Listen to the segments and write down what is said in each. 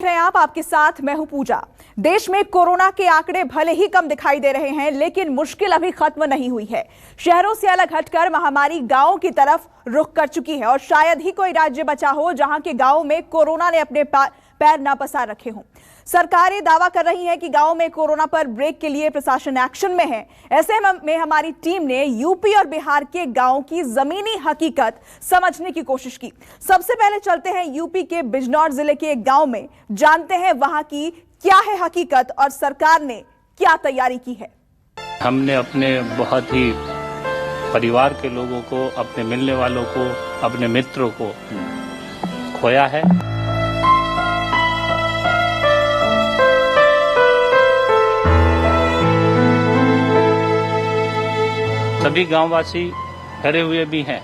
रहे हैं आप, आपके साथ मैं हूं पूजा। देश में कोरोना के आंकड़े भले ही कम दिखाई दे रहे हैं, लेकिन मुश्किल अभी खत्म नहीं हुई है। शहरों से अलग हटकर महामारी गांवों की तरफ रुख कर चुकी है और शायद ही कोई राज्य बचा हो जहां के गांवों में कोरोना ने अपने पैर ना पसार रखे हों। सरकारें दावा कर रही हैं कि गांव में कोरोना पर ब्रेक के लिए प्रशासन एक्शन में है। ऐसे में हमारी टीम ने यूपी और बिहार के गांवों की जमीनी हकीकत समझने की कोशिश की। सबसे पहले चलते हैं यूपी के बिजनौर जिले के एक गांव में, जानते हैं वहां की क्या है हकीकत और सरकार ने क्या तैयारी की है। हमने अपने बहुत ही परिवार के लोगों को, अपने मिलने वालों को, अपने मित्रों को खोया है। सभी गांववासी डरे हुए भी हैं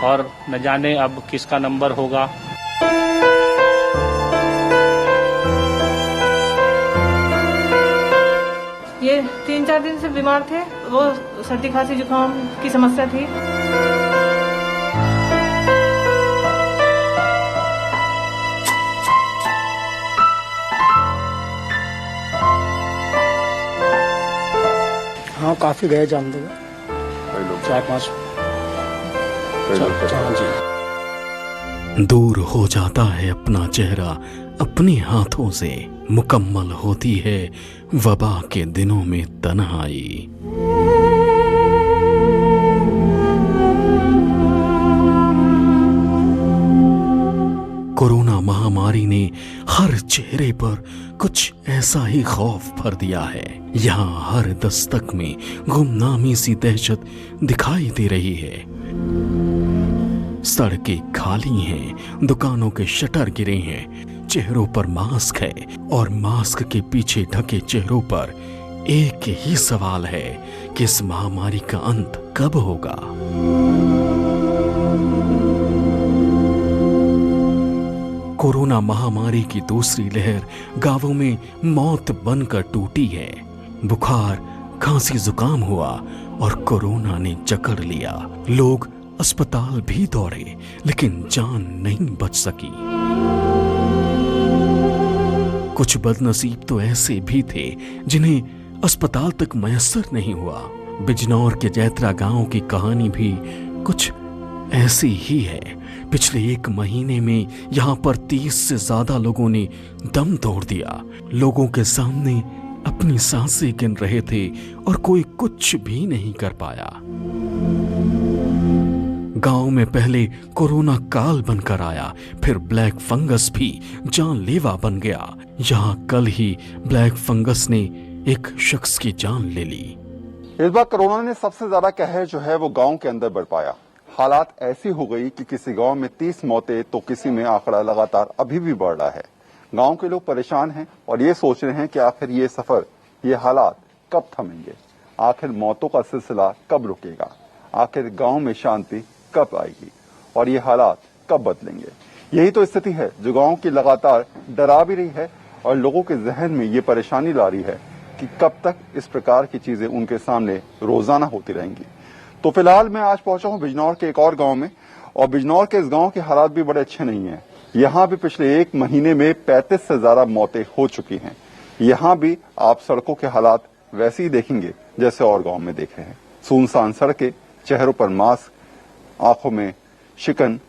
और न जाने अब किसका नंबर होगा। ये 3-4 दिन से बीमार थे, वो सर्दी खांसी जुकाम की समस्या थी। हाँ, काफी गए जान लोग, 4-5 दूर हो जाता है अपना चेहरा अपने हाथों से, मुकम्मल होती है वबा के दिनों में तन्हाई। कोरोना महामारी ने हर चेहरे पर कुछ ऐसा ही खौफ भर दिया है। यहाँ हर दस्तक में गुमनामी सी दहशत दिखाई दे रही है। सड़कें खाली हैं, दुकानों के शटर गिरे हैं, चेहरों पर मास्क है और मास्क के पीछे ढके चेहरों पर एक ही सवाल है कि इस महामारी का अंत कब होगा। कोरोना महामारी की दूसरी लहर गांवों में मौत बनकर टूटी है। बुखार, खांसी, जुकाम हुआ और कोरोना ने जकड़ लिया। लोग अस्पताल भी दौड़े लेकिन जान नहीं बच सकी। कुछ बदनसीब तो ऐसे भी थे जिन्हें अस्पताल तक मयस्सर नहीं हुआ। बिजनौर के जैत्रा गांव की कहानी भी कुछ ऐसी ही है। पिछले 1 महीने में यहाँ पर 30 से ज्यादा लोगों ने दम तोड़ दिया। लोगों के सामने अपनी सांसें गिन रहे थे और कोई कुछ भी नहीं कर पाया। गांव में पहले कोरोना काल बनकर आया, फिर ब्लैक फंगस भी जानलेवा बन गया। यहाँ कल ही ब्लैक फंगस ने एक शख्स की जान ले ली। इस बार कोरोना ने सबसे ज्यादा कहर जो है वो गांव के अंदर बरपाया। हालात ऐसी हो गई कि किसी गांव में 30 मौतें तो किसी में आंकड़ा लगातार अभी भी बढ़ रहा है। गांव के लोग परेशान हैं और ये सोच रहे हैं कि आखिर ये सफर, ये हालात कब थमेंगे, आखिर मौतों का सिलसिला कब रुकेगा, आखिर गांव में शांति कब आएगी और ये हालात कब बदलेंगे। यही तो स्थिति है जो गांव की लगातार डरा भी रही है और लोगों के जहन में ये परेशानी ला रही है कि कब तक इस प्रकार की चीजें उनके सामने रोजाना होती रहेंगी। तो फिलहाल मैं आज पहुंचा हूं बिजनौर के एक और गांव में और बिजनौर के इस गांव के हालात भी बड़े अच्छे नहीं हैं। यहाँ भी पिछले 1 महीने में 35 से ज्यादा मौतें हो चुकी हैं। यहाँ भी आप सड़कों के हालात वैसे ही देखेंगे जैसे और गांव में देखे हैं। सुनसान सड़कें, चेहरों पर मास्क, आंखों में शिकन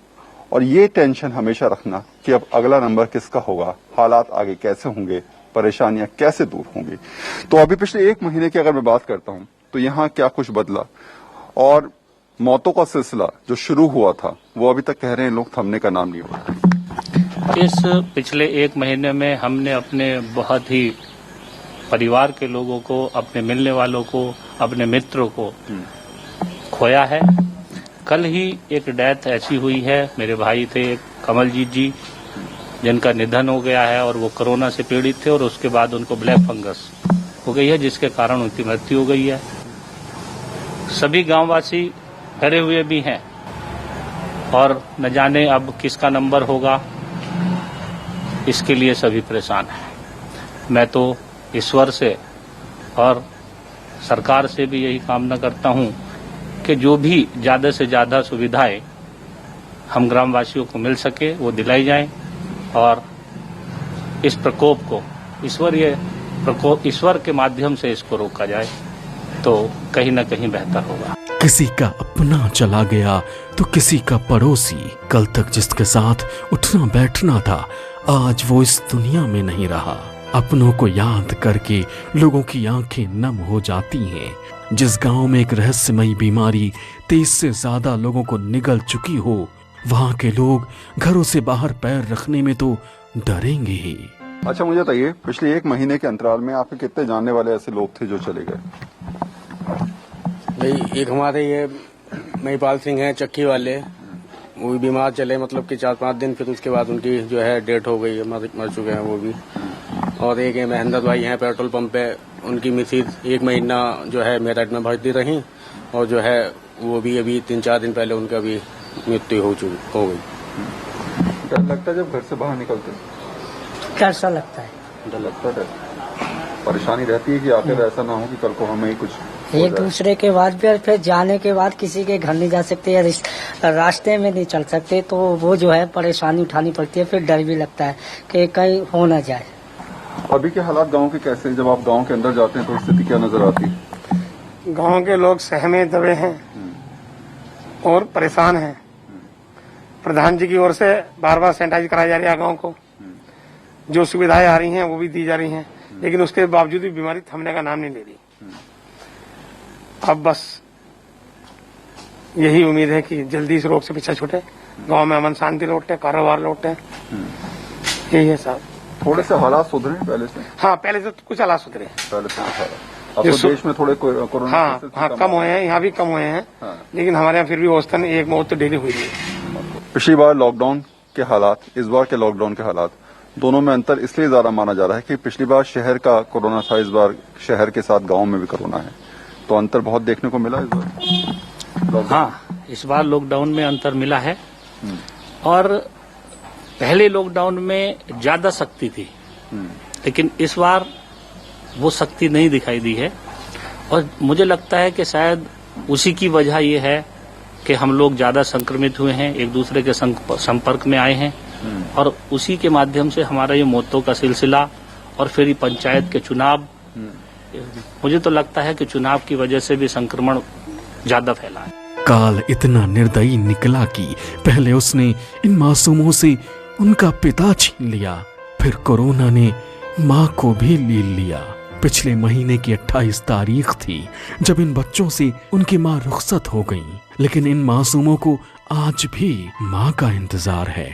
और ये टेंशन हमेशा रखना कि अब अगला नंबर किसका होगा, हालात आगे कैसे होंगे, परेशानियां कैसे दूर होंगी। तो अभी पिछले 1 महीने की अगर मैं बात करता हूं तो यहाँ क्या कुछ बदला और मौतों का सिलसिला जो शुरू हुआ था वो अभी तक कह रहे हैं लोग थमने का नाम नहीं हो रहा। इस पिछले 1 महीने में हमने अपने बहुत ही परिवार के लोगों को, अपने मिलने वालों को, अपने मित्रों को खोया है। कल ही एक डेथ ऐसी हुई है, मेरे भाई थे कमलजीत जी, जिनका निधन हो गया है और वो कोरोना से पीड़ित थे और उसके बाद उनको ब्लैक फंगस हो गई है, जिसके कारण उनकी मृत्यु हो गई है। सभी गांववासी डरे हुए भी हैं और न जाने अब किसका नंबर होगा, इसके लिए सभी परेशान हैं। मैं तो ईश्वर से और सरकार से भी यही कामना करता हूं कि जो भी ज्यादा से ज्यादा सुविधाएं हम ग्रामवासियों को मिल सके वो दिलाई जाएं और इस प्रकोप को ईश्वर के माध्यम से इसको रोका जाए तो कहीं ना कहीं बेहतर होगा। किसी का अपना चला गया तो किसी का पड़ोसी। कल तक जिसके साथ उठना बैठना था, आज वो इस दुनिया में नहीं रहा। अपनों को याद करके लोगों की आंखें नम हो जाती हैं। जिस गांव में एक रहस्यमयी बीमारी 23 से ज्यादा लोगों को निगल चुकी हो, वहां के लोग घरों से बाहर पैर रखने में तो डरेंगे ही। अच्छा, मुझे बताइए, पिछले एक महीने के अंतराल में आपके कितने जानने वाले ऐसे लोग थे जो चले गए? भाई एक हमारे ये महिपाल सिंह हैं चक्की वाले, वो भी बीमार चले, मतलब कि 4-5 दिन, फिर उसके बाद उनकी जो है डेथ हो गई, मर चुके हैं वो भी। और एक महेंद्र भाई हैं पेट्रोल पंप पे, उनकी मिसिज 1 महीना जो है मेरठ में भर्ती रही और जो है वो भी अभी 3-4 दिन पहले उनका भी मृत्यु हो गई। डर लगता है जब घर से बाहर निकलते? कैसा लगता है? डर लगता है, परेशानी रहती है कि आखिर ऐसा ना हो कि कल को हमें कुछ एक दूसरे के बाद भी, फिर जाने के बाद किसी के घर नहीं जा सकते या रास्ते में नहीं चल सकते, तो वो जो है परेशानी उठानी पड़ती है। फिर डर भी लगता है कि कहीं हो ना जाए। अभी के हालात गांव के कैसे? जब आप गांव के अंदर जाते हैं तो स्थिति क्या नजर आती है? गांव के लोग सहमे दबे हैं और परेशान हैं। प्रधान जी की ओर से बार-बार सैनिटाइज कराई जा रही है गांव को, जो सुविधाएं आ रही हैं वो भी दी जा रही हैं, लेकिन उसके बावजूद भी बीमारी थमने का नाम नहीं ले रही। अब बस यही उम्मीद है कि जल्दी इस रोग से पीछा छूटे, गांव में अमन शांति लौटे, कारोबार लौटे, यही है साहब। थोड़े से हालात सुधरे पहले से? हाँ, पहले से कुछ हालात सुधरे हैं। पहले से अब तो देश में थोड़े कोरोना हाँ, कम हुए हैं, यहाँ भी कम हुए हैं, लेकिन हमारे यहाँ फिर भी औसतन 1 मौत तो डेली हुई है। पिछली बार लॉकडाउन के हालात, इस बार के लॉकडाउन के हालात, दोनों में अंतर इसलिए ज्यादा माना जा रहा है कि पिछली बार शहर का कोरोना था, इस बार शहर के साथ गांव में भी कोरोना है, तो अंतर बहुत देखने को मिला इस बार। हाँ, इस बार लॉकडाउन में अंतर मिला है और पहले लॉकडाउन में ज्यादा सख्ती थी, लेकिन इस बार वो सख्ती नहीं दिखाई दी है। और मुझे लगता है कि शायद उसी की वजह ये है कि हम लोग ज्यादा संक्रमित हुए हैं, एक दूसरे के संपर्क में आए हैं, और उसी के माध्यम से हमारा ये मौतों का सिलसिला और फिर पंचायत के चुनाव, मुझे तो लगता है कि चुनाव की वजह से भी संक्रमण ज्यादा फैला है। काल इतना निर्दयी निकला कि पहले उसने इन मासूमों से उनका पिता छीन लिया, फिर कोरोना ने मां को भी ले लिया। पिछले महीने की 28 तारीख थी जब इन बच्चों से उनकी मां रुखसत हो गई, लेकिन इन मासूमों को आज भी मां का इंतजार है।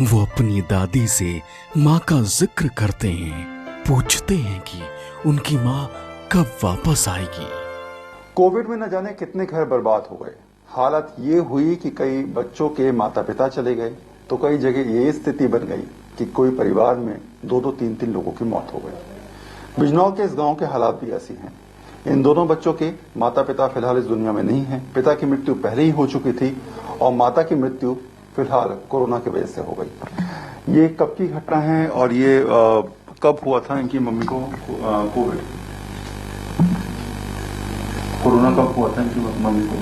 वो अपनी दादी से मां का जिक्र करते हैं, पूछते हैं कि उनकी मां कब वापस आएगी। कोविड में न जाने कितने घर बर्बाद हो गए। हालत ये हुई कि कई बच्चों के माता पिता चले गए, तो कई जगह ये स्थिति बन गई कि कोई परिवार में 2-2, 3-3 लोगों की मौत हो गई। बिजनौर के इस गांव के हालात भी ऐसी हैं। इन दोनों बच्चों के माता पिता फिलहाल इस दुनिया में नहीं हैं। पिता की मृत्यु पहले ही हो चुकी थी और माता की मृत्यु फिलहाल कोरोना की वजह से हो गई। ये कब की घटना है और ये कब हुआ था इनकी मम्मी को कोविड? कोरोना कब हुआ था इनकी मम्मी को?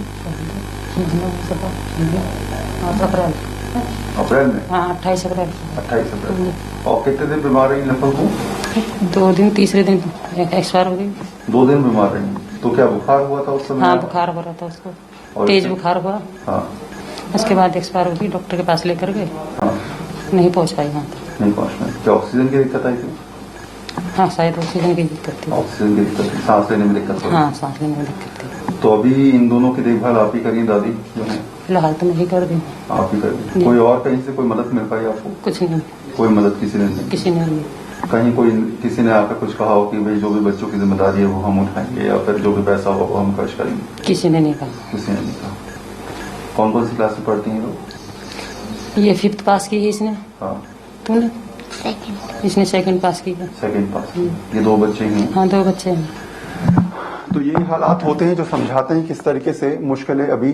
अप्रैल में। हाँ, 28 अप्रैल। 28 अप्रैल। और कितने दिन बीमार रही लगभग वो? 2 दिन, तीसरे दिन एक्सपायर हो गई। 2 दिन बीमार रही। तो क्या बुखार हुआ था उस समय? हाँ, बुखार हो रहा था उसको, तेज बुखार हुआ। हाँ। उसके बाद एक्सपायर हो गई, डॉक्टर के पास लेकर गए। हाँ। नहीं पहुंच पाई वहाँ तक। नहीं पहुंच पाई। क्या ऑक्सीजन की दिक्कत आई थी? हाँ, शायद ऑक्सीजन की दिक्कत थी। ऑक्सीजन की दिक्कत थी, सांस लेने में दिक्कत थी। हाँ, सांस लेने में दिक्कत थी। तो अभी इन दोनों की देखभाल आप ही करिए, दादी जो है? फिलहाल तो नहीं कर दी। आप ही करिए। कोई और कहीं से कोई मदद मिल पाई आपको? कुछ नहीं, कोई मदद किसी ने नहीं? किसी ने नहीं। कहीं कोई किसी ने आकर कुछ कहा हो कि भाई जो भी बच्चों की जिम्मेदारी है वो हम उठाएंगे या फिर जो भी पैसा होगा वो हम खर्च करेंगे? किसी ने नहीं कहा। किसी ने नहीं कहा। कौन कौन सी क्लास में पढ़ती हैं लोग? ये 5th पास की है इसने। हाँ। तूने? इसने 2nd पास की है। 2nd पास। ये 2 बच्चे हैं? हाँ, 2 बच्चे हैं। तो यही हालात होते हैं जो समझाते हैं किस तरीके से मुश्किलें अभी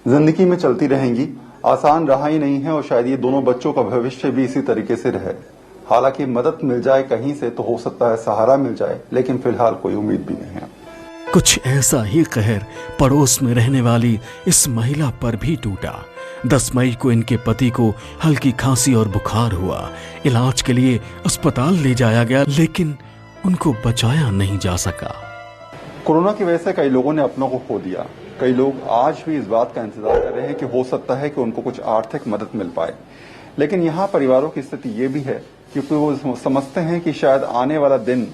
जिंदगी में चलती रहेंगी। आसान रहा ही नहीं है और शायद ये दोनों बच्चों का भविष्य भी इसी तरीके से रहे। हालांकि मदद मिल जाए कहीं से तो हो सकता है सहारा मिल जाए, लेकिन फिलहाल कोई उम्मीद भी नहीं है। कुछ ऐसा ही कहर पड़ोस में रहने वाली इस महिला पर भी टूटा। 10 मई को इनके पति को हल्की खांसी और बुखार हुआ। इलाज के लिए अस्पताल ले जाया गया, लेकिन उनको बचाया नहीं जा सका। कोरोना की वजह से कई लोगों ने अपनों को खो दिया। कई लोग आज भी इस बात का इंतजार कर रहे हैं कि हो सकता है कि उनको कुछ आर्थिक मदद मिल पाए, लेकिन यहाँ परिवारों की स्थिति ये भी है क्योंकि वो समझते हैं कि शायद आने वाला दिन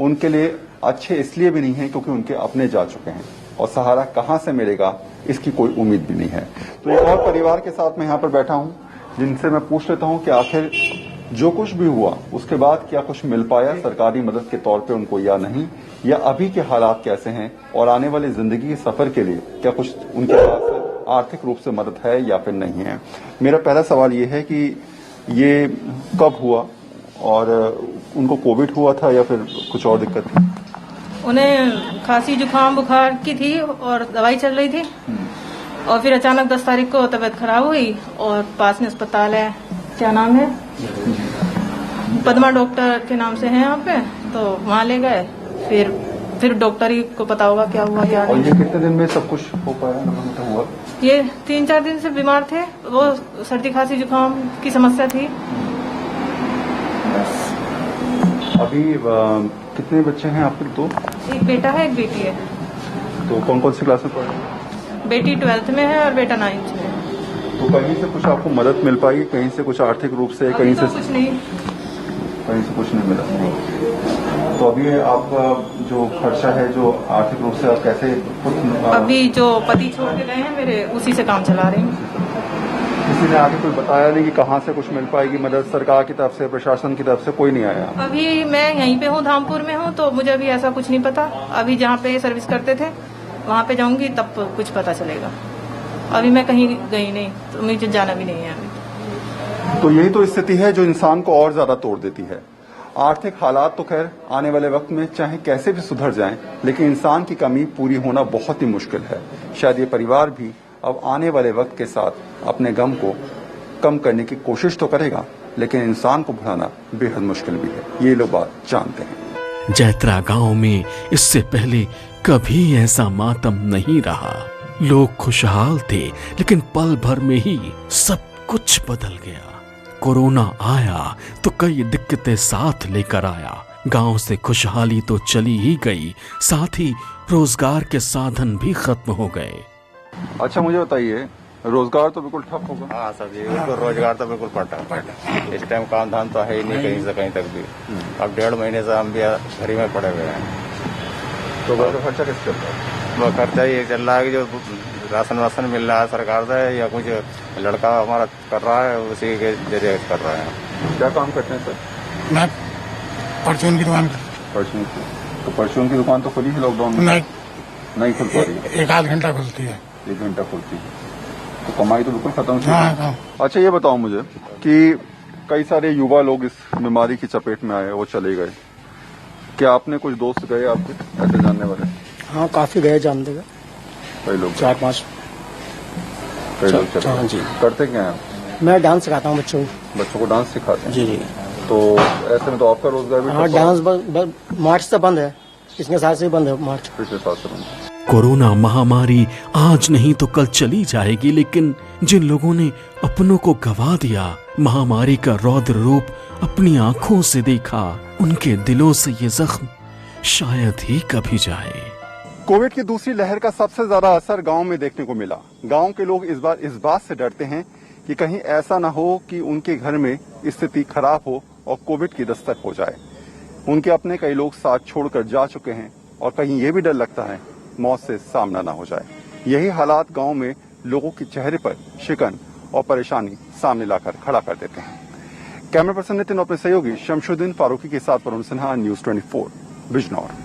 उनके लिए अच्छे इसलिए भी नहीं है क्योंकि उनके अपने जा चुके हैं और सहारा कहाँ से मिलेगा इसकी कोई उम्मीद भी नहीं है। तो एक और परिवार के साथ मैं यहाँ पर बैठा हूँ, जिनसे मैं पूछ लेता हूँ कि आखिर जो कुछ भी हुआ उसके बाद क्या कुछ मिल पाया सरकारी मदद के तौर पे उनको या नहीं, या अभी के हालात कैसे हैं और आने वाली जिंदगी के सफर के लिए क्या कुछ उनके पास आर्थिक रूप से मदद है या फिर नहीं है। मेरा पहला सवाल ये है कि ये कब हुआ और उनको कोविड हुआ था या फिर कुछ और दिक्कत थी? उन्हें खांसी जुकाम बुखार की थी और दवाई चल रही थी, और फिर अचानक 10 तारीख को तबीयत खराब हुई और पास में अस्पताल है, क्या नाम है, पद्मा डॉक्टर के नाम से है यहाँ पे, तो वहाँ ले गए। फिर डॉक्टर ही को पता होगा क्या हुआ क्या और नहीं। ये कितने दिन में सब कुछ हो पाया हुआ? ये 3-4 दिन से बीमार थे, वो सर्दी खांसी जुकाम की समस्या थी। अभी कितने बच्चे हैं आपके? दो? एक बेटा है, एक बेटी है। तो कौन कौन सी क्लास में पढ़ रहे हैं? बेटी 12th में है और बेटा 9th में है। तो कहीं से कुछ आपको मदद मिल पाई, कहीं से कुछ आर्थिक रूप से, कहीं से कुछ नहीं, कहीं से कुछ नहीं मिला। तो अभी आपका जो खर्चा है, जो आर्थिक रूप से आप कैसे अभी जो पति छोड़ के गए हैं मेरे, उसी से काम चला रही हूँ। किसी ने आगे कोई बताया नहीं कि कहाँ से कुछ मिल पाएगी मदद? सरकार की तरफ से, प्रशासन की तरफ से कोई नहीं आया? अभी मैं यहीं पे हूँ, धामपुर में हूँ, तो मुझे अभी ऐसा कुछ नहीं पता। अभी जहाँ पे सर्विस करते थे वहाँ पे जाऊंगी तब कुछ पता चलेगा। अभी मैं कहीं गई नहीं, तो मुझे जाना भी नहीं है अभी। तो यही तो स्थिति है जो इंसान को और ज्यादा तोड़ देती है। आर्थिक हालात तो खैर आने वाले वक्त में चाहे कैसे भी सुधर जाएं, लेकिन इंसान की कमी पूरी होना बहुत ही मुश्किल है। शायद ये परिवार भी अब आने वाले वक्त के साथ अपने गम को कम करने की कोशिश तो करेगा, लेकिन इंसान को भुलाना बेहद मुश्किल भी है। ये लोग बात जानते हैं। जैत्रा गांव में इससे पहले कभी ऐसा मातम नहीं रहा। लोग खुशहाल थे, लेकिन पल भर में ही सब कुछ बदल गया। कोरोना आया तो कई दिक्कतें साथ लेकर आया। गांव से खुशहाली तो चली ही गई, साथ ही रोजगार के साधन भी खत्म हो गए। अच्छा, मुझे बताइए, रोजगार तो बिल्कुल ठप होगा? हाँ सर जी, बिल्कुल रोजगार तो बिल्कुल पड़ा। इस टाइम काम धाम तो है ही नहीं कहीं से कहीं तक भी। अब 1.5 महीने से हम भी घर ही में पड़े हुए हैं। तो घर का खर्चा कैसे चल रहा है? वो खर्चा ये चल रहा है कि जो राशन वासन मिल रहा है सरकार से, या कुछ लड़का हमारा कर रहा है उसी के जरिए कर रहा है। क्या काम करते हैं सर? मैं परचून की दुकान परचून की। तो परचून की दुकान तो खुली है लॉकडाउन में? नहीं खुल पा रही है। 1-8 घंटा खुलती है। 1 घंटा खुलती है, तो कमाई तो बिल्कुल खत्म थी। हाँ। अच्छा, ये बताओ मुझे कि कई सारे युवा लोग इस बीमारी की चपेट में आए, वो चले गए। क्या आपने कुछ दोस्त गए आपके ऐसे जानने वाले? हाँ, काफी गए जानते गए, कई लोग 4-5। कई लोग चले हाँ गए। जी। करते क्या हैं? मैं डांस सिखाता हूँ बच्चों को। बच्चों को डांस सिखाते हैं? जी। तो ऐसे में तो आपका रोजगार भी हाँ, डांस मार्च से बंद है, पिछले साल से ही बंद है, मार्च। पिछले साल से बंद। कोरोना महामारी आज नहीं तो कल चली जाएगी, लेकिन जिन लोगों ने अपनों को गवा दिया, महामारी का रौद्र रूप अपनी आंखों से देखा, उनके दिलों से ये जख्म शायद ही कभी जाए। कोविड की दूसरी लहर का सबसे ज्यादा असर गांव में देखने को मिला। गांव के लोग इस बार इस बात से डरते हैं कि कहीं ऐसा ना हो कि उनके घर में स्थिति खराब हो और कोविड की दस्तक हो जाए। उनके अपने कई लोग साथ छोड़कर जा चुके हैं और कहीं ये भी डर लगता है मौत से सामना ना हो जाए। यही हालात गांव में लोगों के चेहरे पर शिकन और परेशानी सामने लाकर खड़ा कर देते हैं। कैमरा पर्सन नितिन और अपने सहयोगी शमशुद्दीन फारूकी के साथ वरुण सिन्हा, न्यूज़ 24, बिजनौर।